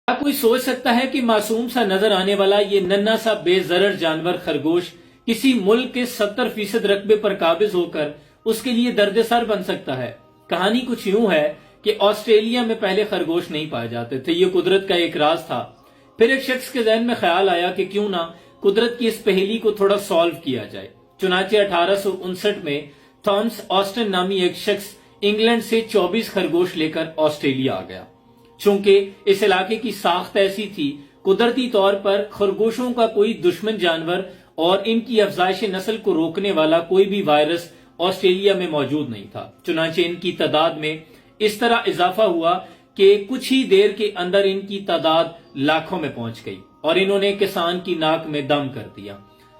کیا کوئی سوچ سکتا ہے کہ معصوم سا نظر آنے والا یہ ننھا سا بے ضرر جانور خرگوش کسی ملک کے 70% رقبے پر قابض ہو کر اس کے لیے درد سر بن سکتا ہے؟ کہانی کچھ یوں ہے کہ آسٹریلیا میں پہلے خرگوش نہیں پائے جاتے تھے، یہ قدرت کا ایک راز تھا۔ پھر ایک شخص کے ذہن میں خیال آیا کہ کیوں نہ قدرت کی اس پہیلی کو تھوڑا سالو کیا جائے۔ چنانچہ 1859 میں تھامس آسٹن نامی ایک شخص انگلینڈ سے 24 خرگوش لے کر آسٹریلیا آ گیا۔ چونکہ اس علاقے کی ساخت ایسی تھی، قدرتی طور پر خرگوشوں کا کوئی دشمن جانور اور ان کی افزائش نسل کو روکنے والا کوئی بھی وائرس آسٹریلیا میں موجود نہیں تھا۔ چنانچہ ان کی تعداد میں اس طرح اضافہ ہوا کہ کچھ ہی دیر کے اندر ان کی تعداد لاکھوں میں پہنچ گئی اور انہوں نے کسان کی ناک میں دم کر دیا۔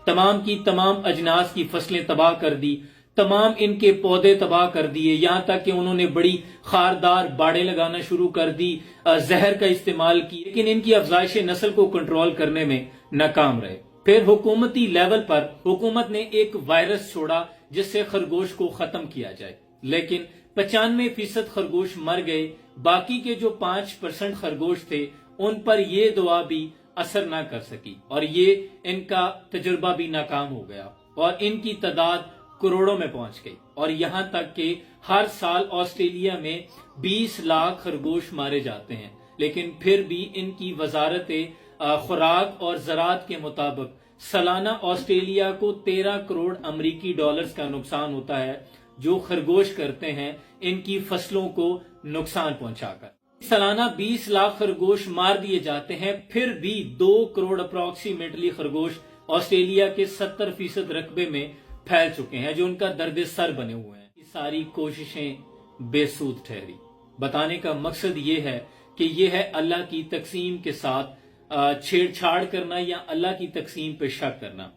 تمام کی تمام اجناس کی فصلیں تباہ کر دی، تمام ان کے پودے تباہ کر دیے، یہاں تک کہ انہوں نے بڑی خاردار باڑیں لگانا شروع کر دی، زہر کا استعمال کی، لیکن ان کی افزائش نسل کو کنٹرول کرنے میں ناکام رہے۔ پھر حکومتی لیول پر حکومت نے ایک وائرس چھوڑا جس سے خرگوش کو ختم کیا جائے، لیکن 95% خرگوش مر گئے۔ باقی کے جو 5% خرگوش تھے ان پر یہ دوا بھی اثر نہ کر سکی اور یہ ان کا تجربہ بھی ناکام ہو گیا اور ان کی تعداد کروڑوں میں پہنچ گئی، اور یہاں تک کہ ہر سال آسٹریلیا میں 20 لاکھ خرگوش مارے جاتے ہیں۔ لیکن پھر بھی ان کی وزارت خوراک اور زراعت کے مطابق سالانہ آسٹریلیا کو 13 کروڑ امریکی ڈالرز کا نقصان ہوتا ہے جو خرگوش کرتے ہیں ان کی فصلوں کو نقصان پہنچا کر۔ سالانہ 20 لاکھ خرگوش مار دیے جاتے ہیں، پھر بھی 2 کروڑ اپروکسیمیٹلی خرگوش آسٹریلیا کے 70% رقبے میں پھیل چکے ہیں جو ان کا درد سر بنے ہوئے ہیں۔ یہ ساری کوششیں بے سود ٹھہری۔ بتانے کا مقصد یہ ہے کہ یہ ہے اللہ کی تقسیم کے ساتھ چھیڑ چھاڑ کرنا یا اللہ کی تقسیم پہ شک کرنا۔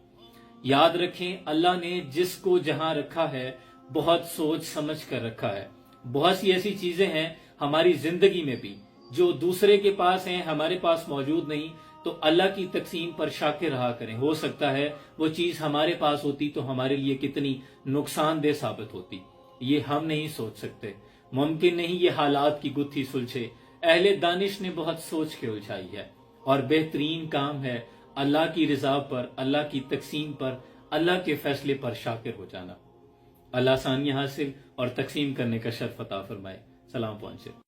یاد رکھیں، اللہ نے جس کو جہاں رکھا ہے بہت سوچ سمجھ کر رکھا ہے۔ بہت سی ایسی چیزیں ہیں ہماری زندگی میں بھی جو دوسرے کے پاس ہیں، ہمارے پاس موجود نہیں، تو اللہ کی تقسیم پر شاکر رہا کریں۔ ہو سکتا ہے وہ چیز ہمارے پاس ہوتی تو ہمارے لیے کتنی نقصان دہ ثابت ہوتی، یہ ہم نہیں سوچ سکتے۔ ممکن نہیں یہ حالات کی گتھی سلجھے، اہل دانش نے بہت سوچ کے الجھائی ہے، اور بہترین کام ہے اللہ کی رضا پر، اللہ کی تقسیم پر، اللہ کے فیصلے پر شاکر ہو جانا۔ اللہ آسانیاں حاصل اور تقسیم کرنے کا شرف عطا فرمائے۔ سلام پہنچے۔